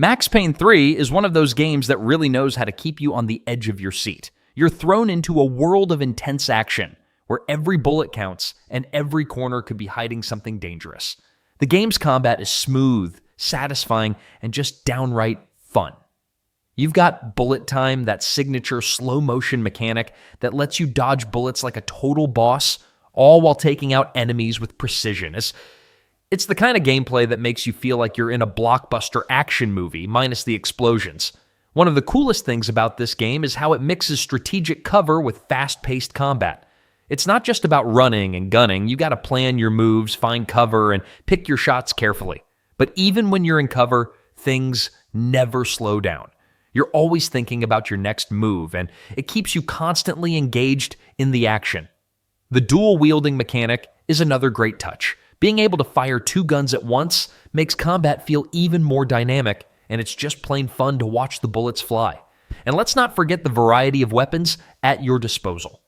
Max Payne 3 is one of those games that really knows how to keep you on the edge of your seat. You're thrown into a world of intense action, where every bullet counts and every corner could be hiding something dangerous. The game's combat is smooth, satisfying, and just downright fun. You've got bullet time, that signature slow-motion mechanic that lets you dodge bullets like a total boss, all while taking out enemies with precision. It's the kind of gameplay that makes you feel like you're in a blockbuster action movie, minus the explosions. One of the coolest things about this game is how it mixes strategic cover with fast-paced combat. It's not just about running and gunning. You gotta plan your moves, find cover, and pick your shots carefully. But even when you're in cover, things never slow down. You're always thinking about your next move, and it keeps you constantly engaged in the action. The dual-wielding mechanic is another great touch. Being able to fire two guns at once makes combat feel even more dynamic, and it's just plain fun to watch the bullets fly. And let's not forget the variety of weapons at your disposal.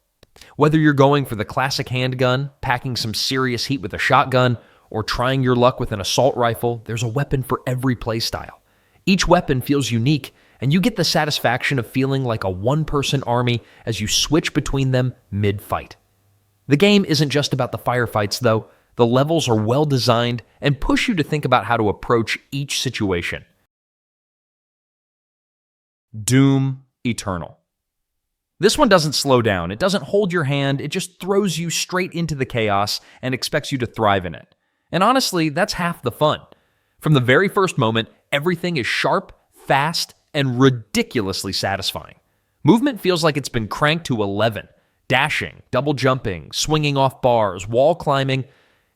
Whether you're going for the classic handgun, packing some serious heat with a shotgun, or trying your luck with an assault rifle, there's a weapon for every playstyle. Each weapon feels unique, and you get the satisfaction of feeling like a one-person army as you switch between them mid-fight. The game isn't just about the firefights, though. The levels are well designed and push you to think about how to approach each situation. Doom Eternal. This one doesn't slow down. It doesn't hold your hand. It just throws you straight into the chaos and expects you to thrive in it. And honestly, that's half the fun. From the very first moment, everything is sharp, fast, and ridiculously satisfying. Movement feels like it's been cranked to 11. Dashing, double jumping, swinging off bars, wall climbing.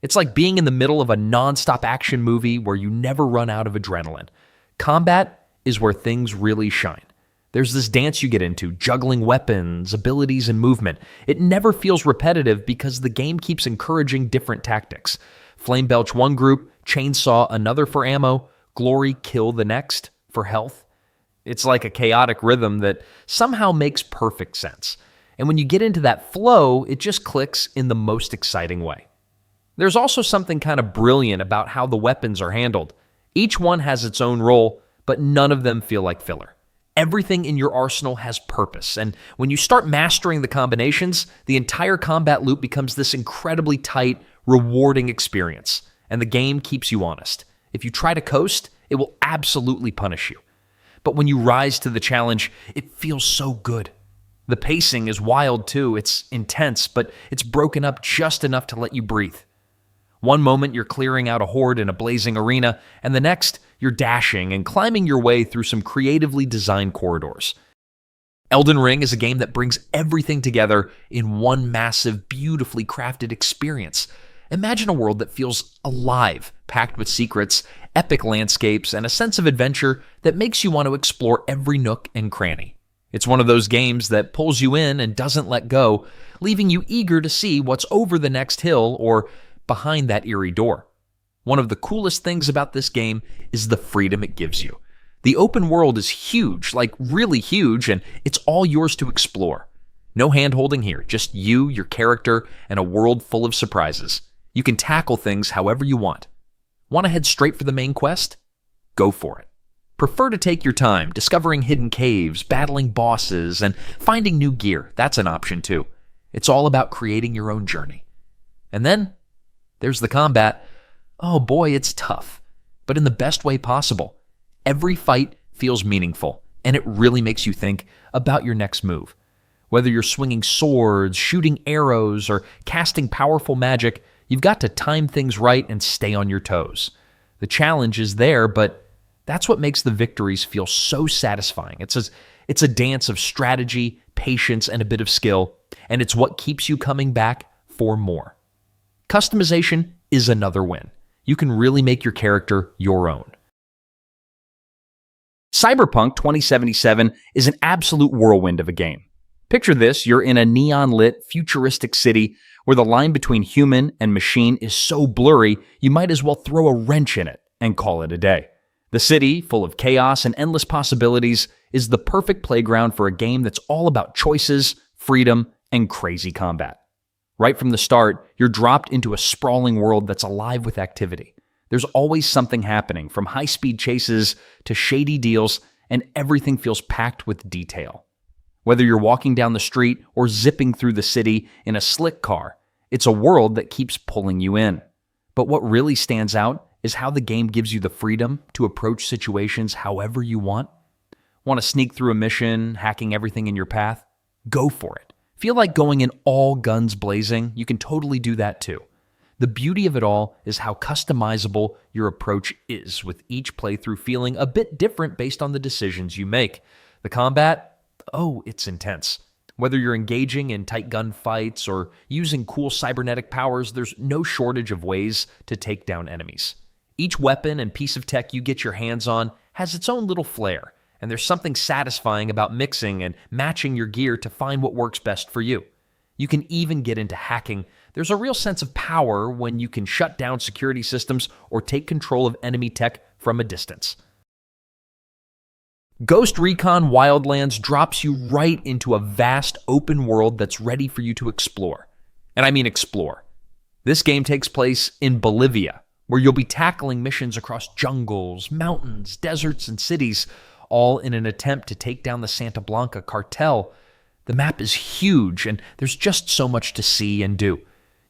It's like being in the middle of a nonstop action movie where you never run out of adrenaline. Combat is where things really shine. There's this dance you get into, juggling weapons, abilities, and movement. It never feels repetitive because the game keeps encouraging different tactics. Flame belch one group, chainsaw another for ammo, glory kill the next for health. It's like a chaotic rhythm that somehow makes perfect sense. And when you get into that flow, it just clicks in the most exciting way. There's also something kind of brilliant about how the weapons are handled. Each one has its own role, but none of them feel like filler. Everything in your arsenal has purpose, and when you start mastering the combinations, the entire combat loop becomes this incredibly tight, rewarding experience, and the game keeps you honest. If you try to coast, it will absolutely punish you. But when you rise to the challenge, it feels so good. The pacing is wild too. It's intense, but it's broken up just enough to let you breathe. One moment you're clearing out a horde in a blazing arena, and the next you're dashing and climbing your way through some creatively designed corridors. Elden Ring is a game that brings everything together in one massive, beautifully crafted experience. Imagine a world that feels alive, packed with secrets, epic landscapes, and a sense of adventure that makes you want to explore every nook and cranny. It's one of those games that pulls you in and doesn't let go, leaving you eager to see what's over the next hill or behind that eerie door. One of the coolest things about this game is the freedom it gives you. The open world is huge, like really huge, and it's all yours to explore. No hand-holding here, just you, your character, and a world full of surprises. You can tackle things however you want. Want to head straight for the main quest? Go for it. Prefer to take your time, discovering hidden caves, battling bosses, and finding new gear. That's an option too. It's all about creating your own journey. And then there's the combat. Oh boy, it's tough, but in the best way possible. Every fight feels meaningful, and it really makes you think about your next move. Whether you're swinging swords, shooting arrows, or casting powerful magic, you've got to time things right and stay on your toes. The challenge is there, but that's what makes the victories feel so satisfying. It's a dance of strategy, patience, and a bit of skill, and it's what keeps you coming back for more. Customization is another win. You can really make your character your own. Cyberpunk 2077 is an absolute whirlwind of a game. Picture this, you're in a neon-lit, futuristic city where the line between human and machine is so blurry, you might as well throw a wrench in it and call it a day. The city, full of chaos and endless possibilities, is the perfect playground for a game that's all about choices, freedom, and crazy combat. Right from the start, you're dropped into a sprawling world that's alive with activity. There's always something happening, from high-speed chases to shady deals, and everything feels packed with detail. Whether you're walking down the street or zipping through the city in a slick car, it's a world that keeps pulling you in. But what really stands out is how the game gives you the freedom to approach situations however you want. Want to sneak through a mission, hacking everything in your path? Go for it. Feel like going in all guns blazing? You can totally do that too. The beauty of it all is how customizable your approach is, with each playthrough feeling a bit different based on the decisions you make. The combat? Oh, it's intense. Whether you're engaging in tight gunfights or using cool cybernetic powers, there's no shortage of ways to take down enemies. Each weapon and piece of tech you get your hands on has its own little flair, and there's something satisfying about mixing and matching your gear to find what works best for you. You can even get into hacking. There's a real sense of power when you can shut down security systems or take control of enemy tech from a distance. Ghost Recon Wildlands drops you right into a vast open world that's ready for you to explore. And I mean explore. This game takes place in Bolivia, where you'll be tackling missions across jungles, mountains, deserts, and cities, all in an attempt to take down the Santa Blanca cartel. The map is huge, and there's just so much to see and do.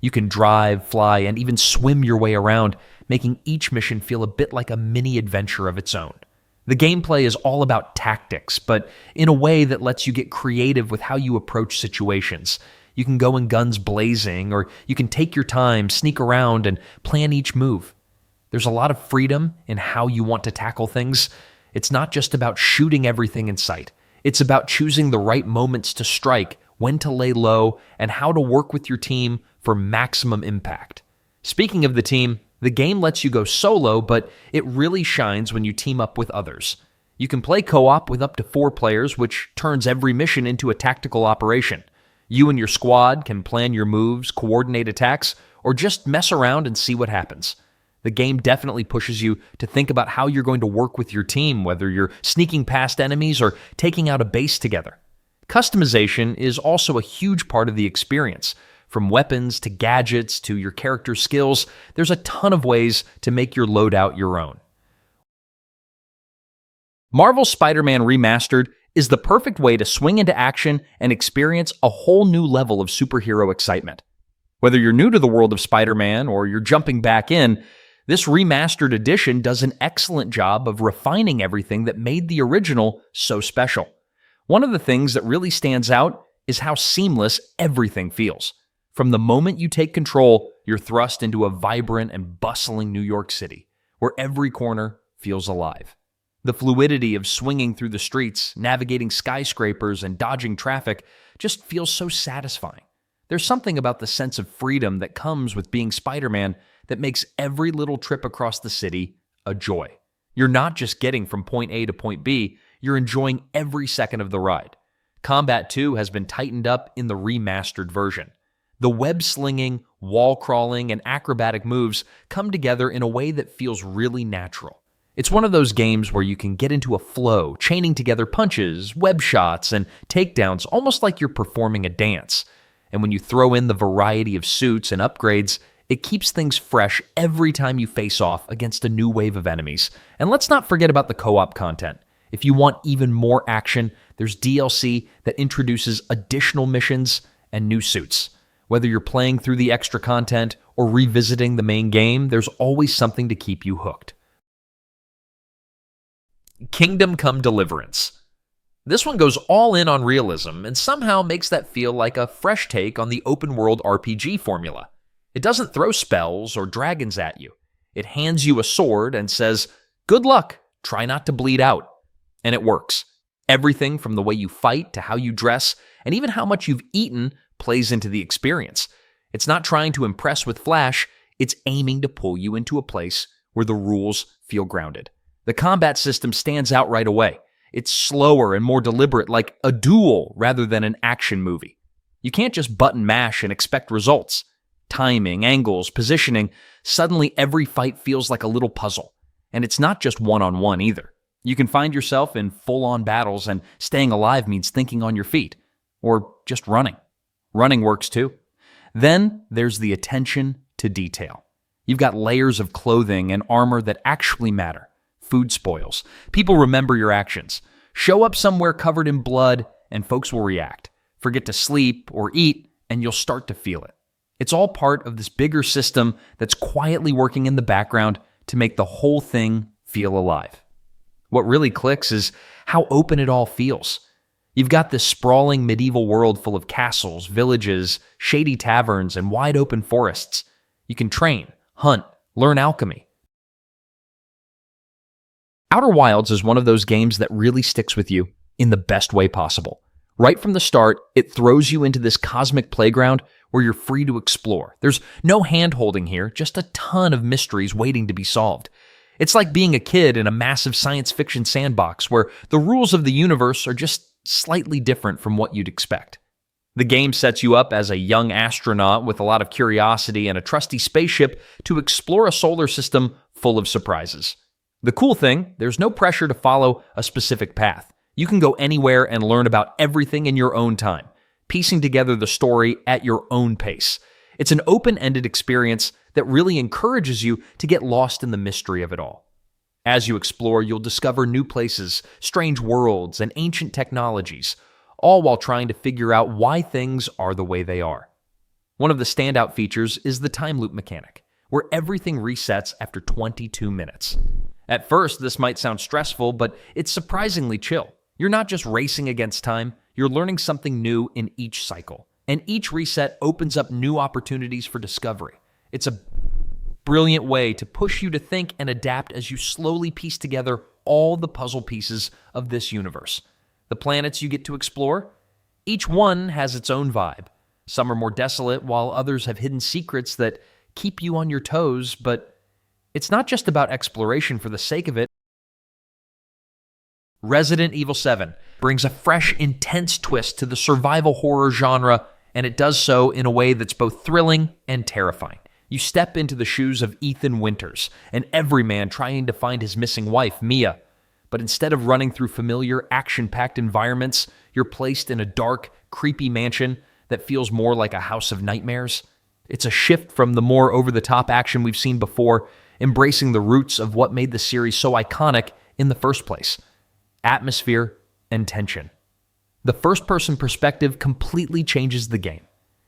You can drive, fly, and even swim your way around, making each mission feel a bit like a mini adventure of its own. The gameplay is all about tactics, but in a way that lets you get creative with how you approach situations. You can go in guns blazing, or you can take your time, sneak around, and plan each move. There's a lot of freedom in how you want to tackle things. It's not just about shooting everything in sight. It's about choosing the right moments to strike, when to lay low, and how to work with your team for maximum impact. Speaking of the team, the game lets you go solo, but it really shines when you team up with others. You can play co-op with up to 4 players, which turns every mission into a tactical operation. You and your squad can plan your moves, coordinate attacks, or just mess around and see what happens. The game definitely pushes you to think about how you're going to work with your team, whether you're sneaking past enemies or taking out a base together. Customization is also a huge part of the experience. From weapons to gadgets to your character's skills, there's a ton of ways to make your loadout your own. Marvel's Spider-Man Remastered is the perfect way to swing into action and experience a whole new level of superhero excitement. Whether you're new to the world of Spider-Man or you're jumping back in, this remastered edition does an excellent job of refining everything that made the original so special. One of the things that really stands out is how seamless everything feels. From the moment you take control, you're thrust into a vibrant and bustling New York City, where every corner feels alive. The fluidity of swinging through the streets, navigating skyscrapers, and dodging traffic just feels so satisfying. There's something about the sense of freedom that comes with being Spider-Man that makes every little trip across the city a joy. You're not just getting from point A to point B, you're enjoying every second of the ride. Combat, too, has been tightened up in the remastered version. The web-slinging, wall-crawling, and acrobatic moves come together in a way that feels really natural. It's one of those games where you can get into a flow, chaining together punches, web shots, and takedowns almost like you're performing a dance. And when you throw in the variety of suits and upgrades, it keeps things fresh every time you face off against a new wave of enemies. And let's not forget about the co-op content. If you want even more action, there's DLC that introduces additional missions and new suits. Whether you're playing through the extra content or revisiting the main game, there's always something to keep you hooked. Kingdom Come Deliverance. This one goes all in on realism and somehow makes that feel like a fresh take on the open-world RPG formula. It doesn't throw spells or dragons at you. It hands you a sword and says, "Good luck, try not to bleed out." And it works. Everything from the way you fight to how you dress, and even how much you've eaten, plays into the experience. It's not trying to impress with flash, it's aiming to pull you into a place where the rules feel grounded. The combat system stands out right away. It's slower and more deliberate, like a duel rather than an action movie. You can't just button mash and expect results. Timing, angles, positioning, suddenly every fight feels like a little puzzle. And it's not just one-on-one either. You can find yourself in full-on battles, and staying alive means thinking on your feet. Or just running. Running works too. Then there's the attention to detail. You've got layers of clothing and armor that actually matter. Food spoils. People remember your actions. Show up somewhere covered in blood, and folks will react. Forget to sleep or eat, and you'll start to feel it. It's all part of this bigger system that's quietly working in the background to make the whole thing feel alive. What really clicks is how open it all feels. You've got this sprawling medieval world full of castles, villages, shady taverns, and wide open forests. You can train, hunt, learn alchemy. Outer Wilds is one of those games that really sticks with you in the best way possible. Right from the start, it throws you into this cosmic playground where you're free to explore. There's no hand-holding here, just a ton of mysteries waiting to be solved. It's like being a kid in a massive science fiction sandbox where the rules of the universe are just slightly different from what you'd expect. The game sets you up as a young astronaut with a lot of curiosity and a trusty spaceship to explore a solar system full of surprises. The cool thing, there's no pressure to follow a specific path. You can go anywhere and learn about everything in your own time, piecing together the story at your own pace. It's an open-ended experience that really encourages you to get lost in the mystery of it all. As you explore, you'll discover new places, strange worlds, and ancient technologies, all while trying to figure out why things are the way they are. One of the standout features is the time loop mechanic, where everything resets after 22 minutes. At first, this might sound stressful, but it's surprisingly chill. You're not just racing against time, you're learning something new in each cycle. And each reset opens up new opportunities for discovery. It's a brilliant way to push you to think and adapt as you slowly piece together all the puzzle pieces of this universe. The planets you get to explore, each one has its own vibe. Some are more desolate, while others have hidden secrets that keep you on your toes, but it's not just about exploration for the sake of it. Resident Evil 7 brings a fresh, intense twist to the survival horror genre, and it does so in a way that's both thrilling and terrifying. You step into the shoes of Ethan Winters, an everyman trying to find his missing wife, Mia. But instead of running through familiar, action-packed environments, you're placed in a dark, creepy mansion that feels more like a house of nightmares. It's a shift from the more over-the-top action we've seen before, embracing the roots of what made the series so iconic in the first place: atmosphere and tension. The first-person perspective completely changes the game.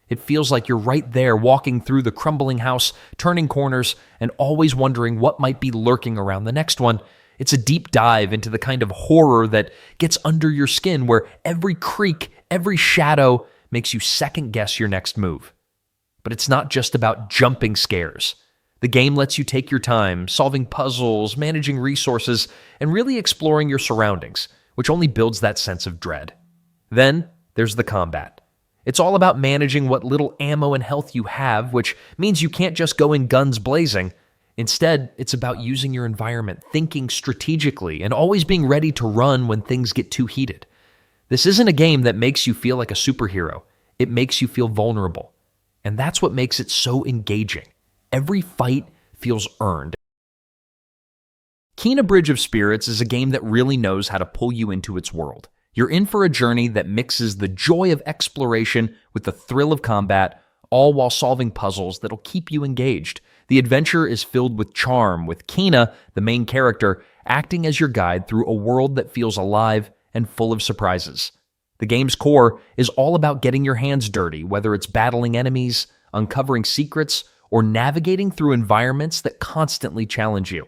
It feels like you're right there walking through the crumbling house, turning corners, and always wondering what might be lurking around the next one. It's a deep dive into the kind of horror that gets under your skin, where every creak, every shadow makes you second-guess your next move. But it's not just about jumping scares. The game lets you take your time, solving puzzles, managing resources, and really exploring your surroundings, which only builds that sense of dread. Then there's the combat. It's all about managing what little ammo and health you have, which means you can't just go in guns blazing. Instead, it's about using your environment, thinking strategically, and always being ready to run when things get too heated. This isn't a game that makes you feel like a superhero. It makes you feel vulnerable. And that's what makes it so engaging. Every fight feels earned. Kena Bridge of Spirits is a game that really knows how to pull you into its world. You're in for a journey that mixes the joy of exploration with the thrill of combat, all while solving puzzles that'll keep you engaged. The adventure is filled with charm, with Kena, the main character, acting as your guide through a world that feels alive and full of surprises. The game's core is all about getting your hands dirty, whether it's battling enemies, uncovering secrets, or navigating through environments that constantly challenge you.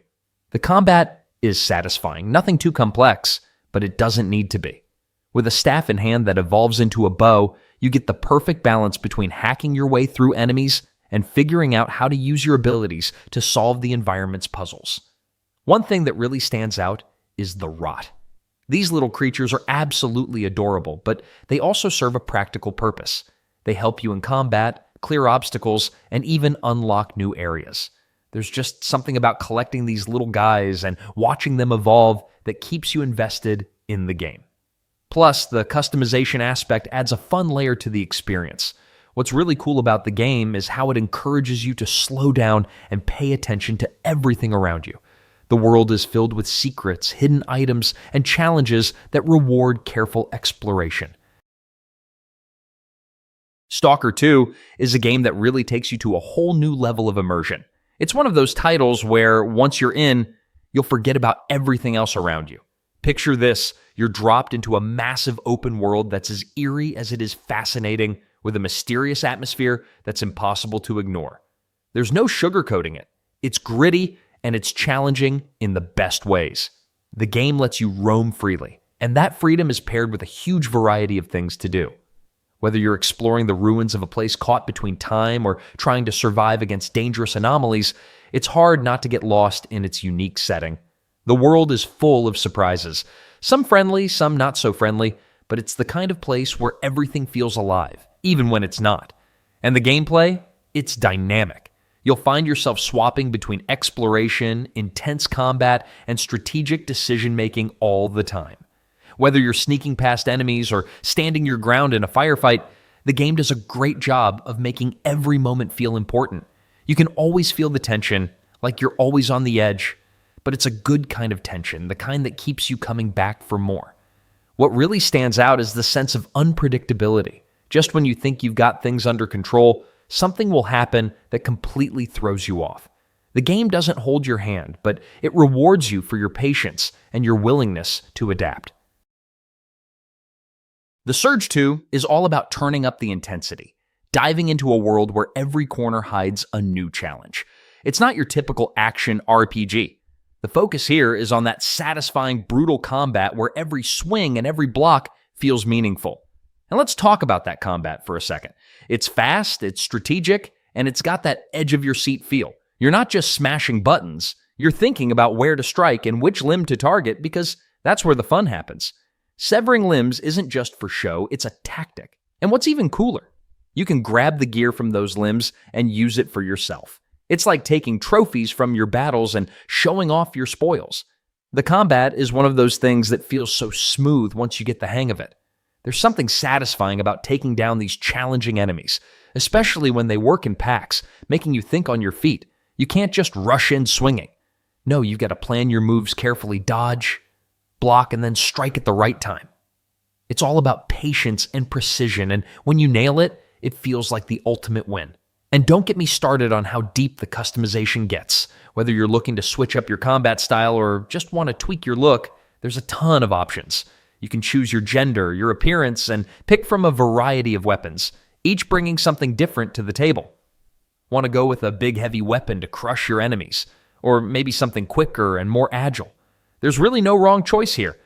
The combat is satisfying, nothing too complex, but it doesn't need to be. With a staff in hand that evolves into a bow, you get the perfect balance between hacking your way through enemies and figuring out how to use your abilities to solve the environment's puzzles. One thing that really stands out is the rot. These little creatures are absolutely adorable, but they also serve a practical purpose. They help you in combat, clear obstacles, and even unlock new areas. There's just something about collecting these little guys and watching them evolve that keeps you invested in the game. Plus, the customization aspect adds a fun layer to the experience. What's really cool about the game is how it encourages you to slow down and pay attention to everything around you. The world is filled with secrets, hidden items, and challenges that reward careful exploration. Stalker 2 is a game that really takes you to a whole new level of immersion. It's one of those titles where once you're in, you'll forget about everything else around you. Picture this, you're dropped into a massive open world that's as eerie as it is fascinating, with a mysterious atmosphere that's impossible to ignore. There's no sugarcoating it. It's gritty and it's challenging in the best ways. The game lets you roam freely, and that freedom is paired with a huge variety of things to do. Whether you're exploring the ruins of a place caught between time or trying to survive against dangerous anomalies, it's hard not to get lost in its unique setting. The world is full of surprises, some friendly, some not so friendly, but it's the kind of place where everything feels alive, even when it's not. And the gameplay? It's dynamic. You'll find yourself swapping between exploration, intense combat, and strategic decision-making all the time. Whether you're sneaking past enemies or standing your ground in a firefight, the game does a great job of making every moment feel important. You can always feel the tension, like you're always on the edge, but it's a good kind of tension, the kind that keeps you coming back for more. What really stands out is the sense of unpredictability. Just when you think you've got things under control, something will happen that completely throws you off. The game doesn't hold your hand, but it rewards you for your patience and your willingness to adapt. The Surge 2 is all about turning up the intensity, diving into a world where every corner hides a new challenge. It's not your typical action RPG. The focus here is on that satisfying, brutal combat where every swing and every block feels meaningful. And let's talk about that combat for a second. It's fast, it's strategic, and it's got that edge-of-your-seat feel. You're not just smashing buttons, you're thinking about where to strike and which limb to target because that's where the fun happens. Severing limbs isn't just for show, it's a tactic. And what's even cooler, you can grab the gear from those limbs and use it for yourself. It's like taking trophies from your battles and showing off your spoils. The combat is one of those things that feels so smooth once you get the hang of it. There's something satisfying about taking down these challenging enemies, especially when they work in packs, making you think on your feet. You can't just rush in swinging. No, you've got to plan your moves carefully, dodge, block, and then strike at the right time. It's all about patience and precision, and when you nail it, it feels like the ultimate win. And don't get me started on how deep the customization gets. Whether you're looking to switch up your combat style or just want to tweak your look, there's a ton of options. You can choose your gender, your appearance, and pick from a variety of weapons, each bringing something different to the table. Want to go with a big heavy weapon to crush your enemies, or maybe something quicker and more agile? There's really no wrong choice here.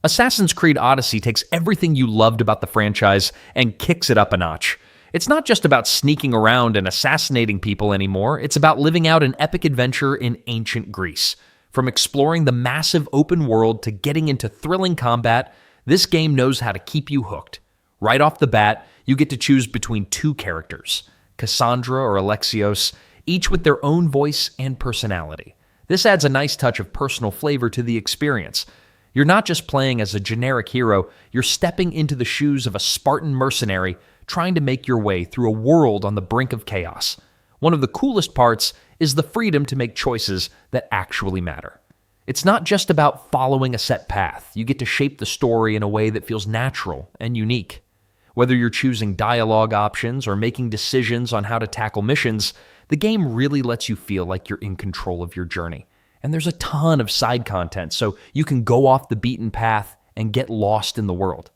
Assassin's Creed Odyssey takes everything you loved about the franchise and kicks it up a notch. It's not just about sneaking around and assassinating people anymore, it's about living out an epic adventure in ancient Greece. From exploring the massive open world to getting into thrilling combat, this game knows how to keep you hooked. Right off the bat, you get to choose between two characters, Cassandra or Alexios, each with their own voice and personality. This adds a nice touch of personal flavor to the experience. You're not just playing as a generic hero, you're stepping into the shoes of a Spartan mercenary trying to make your way through a world on the brink of chaos. One of the coolest parts is the freedom to make choices that actually matter. It's not just about following a set path. You get to shape the story in a way that feels natural and unique. Whether you're choosing dialogue options or making decisions on how to tackle missions, the game really lets you feel like you're in control of your journey. And there's a ton of side content, so you can go off the beaten path and get lost in the world.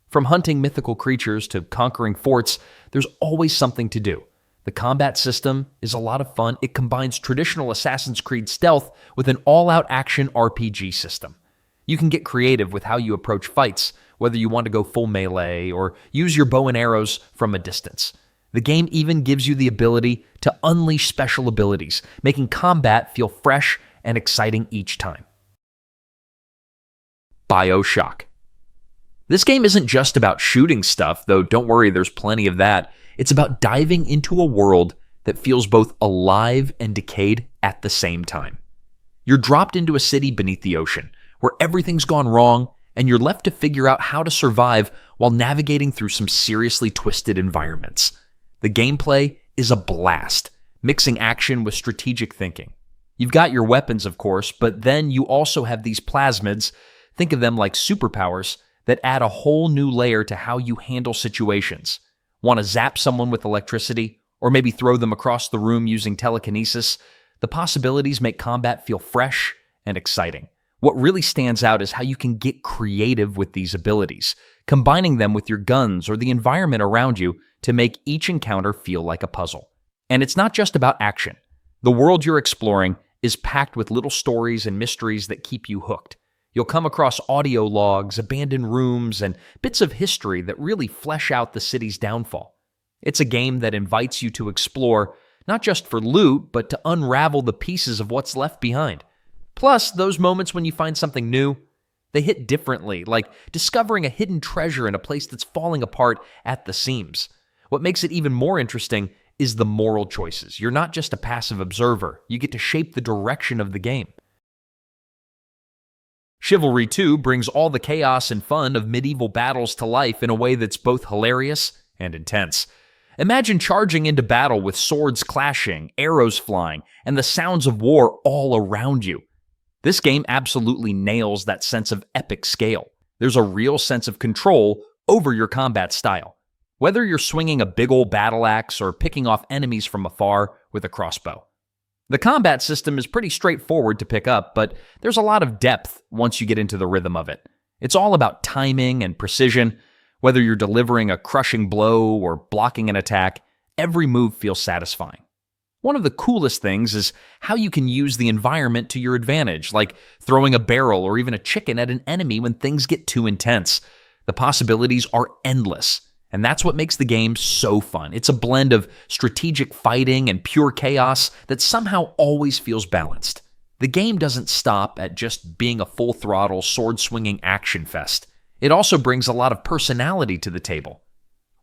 From hunting mythical creatures to conquering forts, there's always something to do. The combat system is a lot of fun. It combines traditional Assassin's Creed stealth with an all-out action RPG system. You can get creative with how you approach fights, whether you want to go full melee or use your bow and arrows from a distance. The game even gives you the ability to unleash special abilities, making combat feel fresh and exciting each time. BioShock. This game isn't just about shooting stuff, though don't worry, there's plenty of that. It's about diving into a world that feels both alive and decayed at the same time. You're dropped into a city beneath the ocean, where everything's gone wrong, and you're left to figure out how to survive while navigating through some seriously twisted environments. The gameplay is a blast, mixing action with strategic thinking. You've got your weapons, of course, but then you also have these plasmids, think of them like superpowers, that add a whole new layer to how you handle situations. Want to zap someone with electricity or maybe throw them across the room using telekinesis. The possibilities make combat feel fresh and exciting. What really stands out is how you can get creative with these abilities, combining them with your guns or the environment around you to make each encounter feel like a puzzle. And it's not just about action. The world you're exploring is packed with little stories and mysteries that keep you hooked. You'll come across audio logs, abandoned rooms, and bits of history that really flesh out the city's downfall. It's a game that invites you to explore, not just for loot, but to unravel the pieces of what's left behind. Plus, those moments when you find something new, they hit differently, like discovering a hidden treasure in a place that's falling apart at the seams. What makes it even more interesting is the moral choices. You're not just a passive observer. You get to shape the direction of the game. Chivalry 2 brings all the chaos and fun of medieval battles to life in a way that's both hilarious and intense. Imagine charging into battle with swords clashing, arrows flying, and the sounds of war all around you. This game absolutely nails that sense of epic scale. There's a real sense of control over your combat style, whether you're swinging a big old battle axe or picking off enemies from afar with a crossbow. The combat system is pretty straightforward to pick up, but there's a lot of depth once you get into the rhythm of it. It's all about timing and precision. Whether you're delivering a crushing blow or blocking an attack, every move feels satisfying. One of the coolest things is how you can use the environment to your advantage, like throwing a barrel or even a chicken at an enemy when things get too intense. The possibilities are endless, and that's what makes the game so fun. It's a blend of strategic fighting and pure chaos that somehow always feels balanced. The game doesn't stop at just being a full-throttle, sword-swinging action fest. It also brings a lot of personality to the table.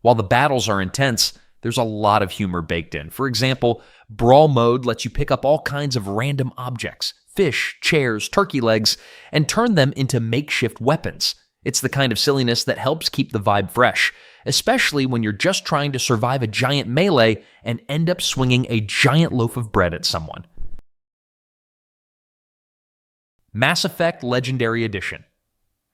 While the battles are intense, there's a lot of humor baked in. For example, Brawl Mode lets you pick up all kinds of random objects, fish, chairs, turkey legs, and turn them into makeshift weapons. It's the kind of silliness that helps keep the vibe fresh, especially when you're just trying to survive a giant melee and end up swinging a giant loaf of bread at someone. Mass Effect Legendary Edition.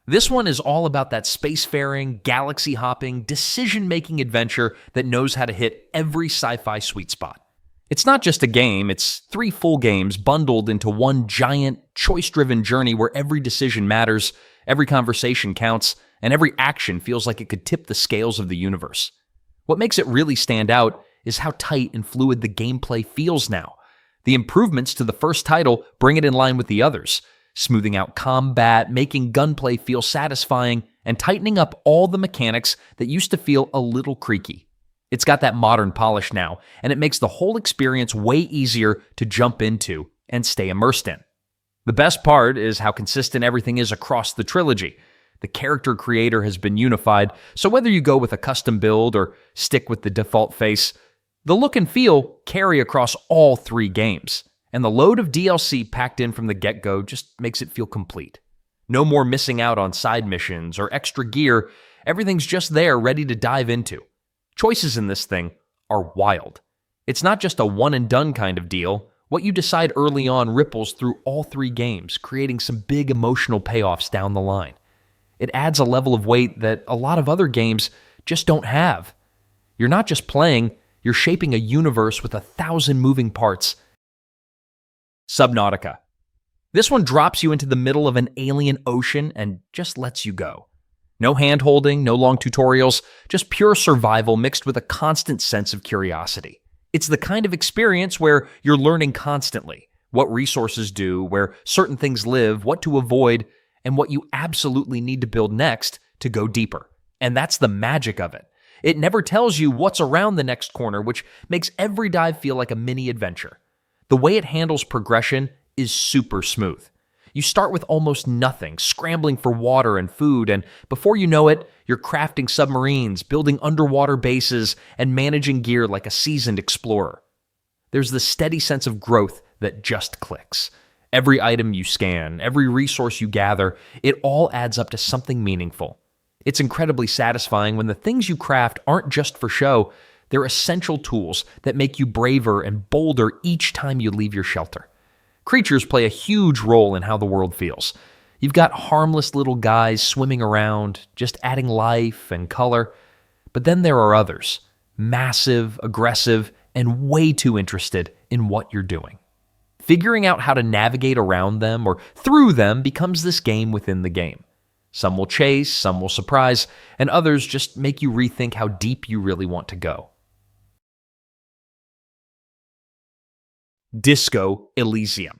This one is all about that spacefaring, galaxy-hopping, decision-making adventure that knows how to hit every sci-fi sweet spot. It's not just a game, it's 3 full games bundled into one giant, choice-driven journey where every decision matters, every conversation counts, and every action feels like it could tip the scales of the universe. What makes it really stand out is how tight and fluid the gameplay feels now. The improvements to the first title bring it in line with the others, smoothing out combat, making gunplay feel satisfying, and tightening up all the mechanics that used to feel a little creaky. It's got that modern polish now, and it makes the whole experience way easier to jump into and stay immersed in. The best part is how consistent everything is across the trilogy. The character creator has been unified, so whether you go with a custom build or stick with the default face, the look and feel carry across all 3 games. And the load of DLC packed in from the get-go just makes it feel complete. No more missing out on side missions or extra gear. Everything's just there, ready to dive into. Choices in this thing are wild. It's not just a one-and-done kind of deal. What you decide early on ripples through all 3 games, creating some big emotional payoffs down the line. It adds a level of weight that a lot of other games just don't have. You're not just playing, you're shaping a universe with 1,000 moving parts. Subnautica. This one drops you into the middle of an alien ocean and just lets you go. No hand-holding, no long tutorials, just pure survival mixed with a constant sense of curiosity. It's the kind of experience where you're learning constantly what resources do, where certain things live, what to avoid, and what you absolutely need to build next to go deeper. And that's the magic of it. It never tells you what's around the next corner, which makes every dive feel like a mini adventure. The way it handles progression is super smooth. You start with almost nothing, scrambling for water and food, and before you know it, you're crafting submarines, building underwater bases, and managing gear like a seasoned explorer. There's this steady sense of growth that just clicks. Every item you scan, every resource you gather, it all adds up to something meaningful. It's incredibly satisfying when the things you craft aren't just for show. They're essential tools that make you braver and bolder each time you leave your shelter. Creatures play a huge role in how the world feels. You've got harmless little guys swimming around, just adding life and color. But then there are others, massive, aggressive, and way too interested in what you're doing. Figuring out how to navigate around them or through them becomes this game within the game. Some will chase, some will surprise, and others just make you rethink how deep you really want to go. Disco Elysium.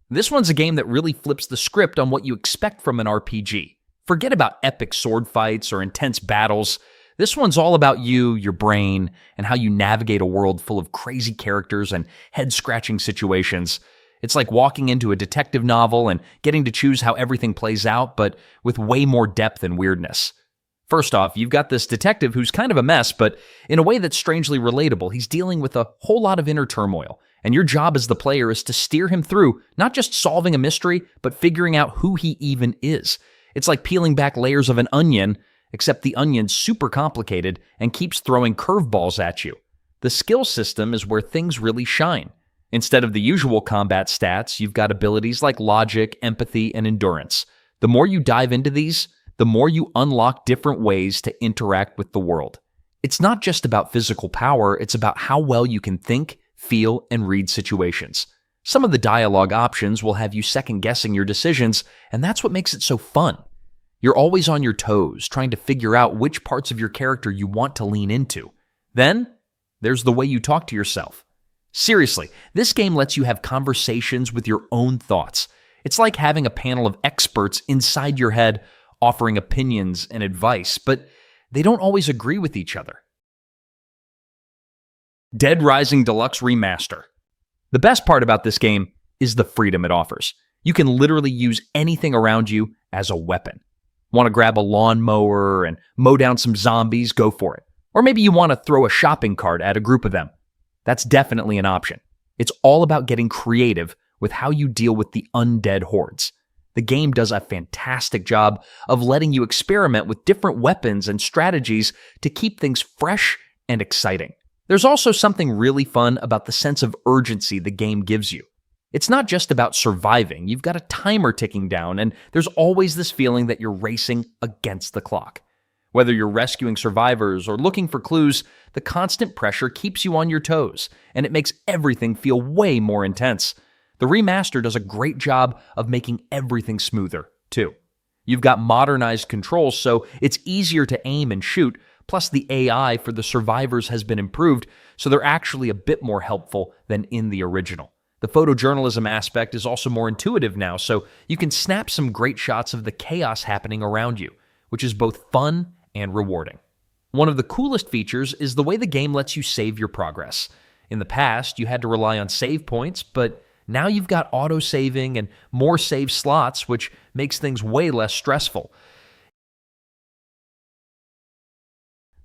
This one's a game that really flips the script on what you expect from an RPG. Forget about epic sword fights or intense battles. This one's all about you, your brain, and how you navigate a world full of crazy characters and head-scratching situations. It's like walking into a detective novel and getting to choose how everything plays out, but with way more depth and weirdness. First off, you've got this detective who's kind of a mess, but in a way that's strangely relatable. He's dealing with a whole lot of inner turmoil, and your job as the player is to steer him through not just solving a mystery, but figuring out who he even is. It's like peeling back layers of an onion, except the onion's super complicated and keeps throwing curveballs at you. The skill system is where things really shine. Instead of the usual combat stats, you've got abilities like logic, empathy, and endurance. The more you dive into these, the more you unlock different ways to interact with the world. It's not just about physical power, it's about how well you can think, feel, and read situations. Some of the dialogue options will have you second-guessing your decisions, and that's what makes it so fun. You're always on your toes, trying to figure out which parts of your character you want to lean into. Then, there's the way you talk to yourself. Seriously, this game lets you have conversations with your own thoughts. It's like having a panel of experts inside your head offering opinions and advice, but they don't always agree with each other. Dead Rising Deluxe Remaster. The best part about this game is the freedom it offers. You can literally use anything around you as a weapon. Want to grab a lawnmower and mow down some zombies? Go for it. Or maybe you want to throw a shopping cart at a group of them. That's definitely an option. It's all about getting creative with how you deal with the undead hordes. The game does a fantastic job of letting you experiment with different weapons and strategies to keep things fresh and exciting. There's also something really fun about the sense of urgency the game gives you. It's not just about surviving. You've got a timer ticking down, and there's always this feeling that you're racing against the clock. Whether you're rescuing survivors or looking for clues, the constant pressure keeps you on your toes, and it makes everything feel way more intense. The remaster does a great job of making everything smoother, too. You've got modernized controls, so it's easier to aim and shoot, plus the AI for the survivors has been improved, so they're actually a bit more helpful than in the original. The photojournalism aspect is also more intuitive now, so you can snap some great shots of the chaos happening around you, which is both fun and rewarding. One of the coolest features is the way the game lets you save your progress. In the past, you had to rely on save points, but now you've got auto-saving and more save slots, which makes things way less stressful.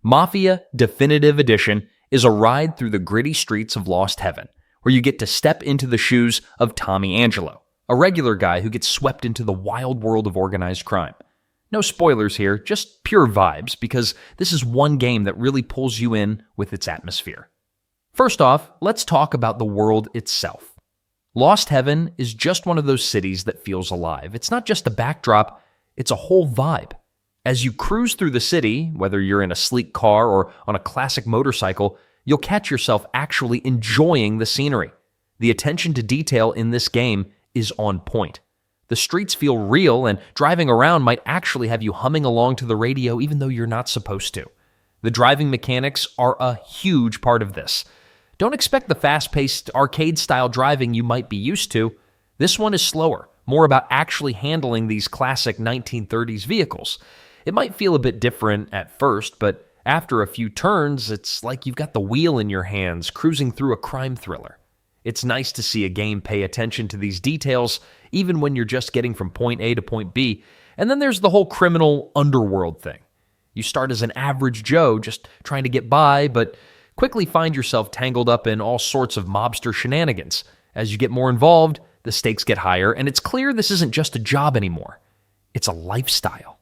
Mafia Definitive Edition is a ride through the gritty streets of Lost Heaven, where you get to step into the shoes of Tommy Angelo, a regular guy who gets swept into the wild world of organized crime. No spoilers here, just pure vibes, because this is one game that really pulls you in with its atmosphere. First off, let's talk about the world itself. Lost Heaven is just one of those cities that feels alive. It's not just a backdrop, it's a whole vibe. As you cruise through the city, whether you're in a sleek car or on a classic motorcycle, you'll catch yourself actually enjoying the scenery. The attention to detail in this game is on point. The streets feel real, and driving around might actually have you humming along to the radio even though you're not supposed to. The driving mechanics are a huge part of this. Don't expect the fast-paced, arcade-style driving you might be used to. This one is slower, more about actually handling these classic 1930s vehicles. It might feel a bit different at first, but after a few turns, it's like you've got the wheel in your hands, cruising through a crime thriller. It's nice to see a game pay attention to these details, even when you're just getting from point A to point B. And then there's the whole criminal underworld thing. You start as an average Joe, just trying to get by, but quickly find yourself tangled up in all sorts of mobster shenanigans. As you get more involved, the stakes get higher, and it's clear this isn't just a job anymore. It's a lifestyle.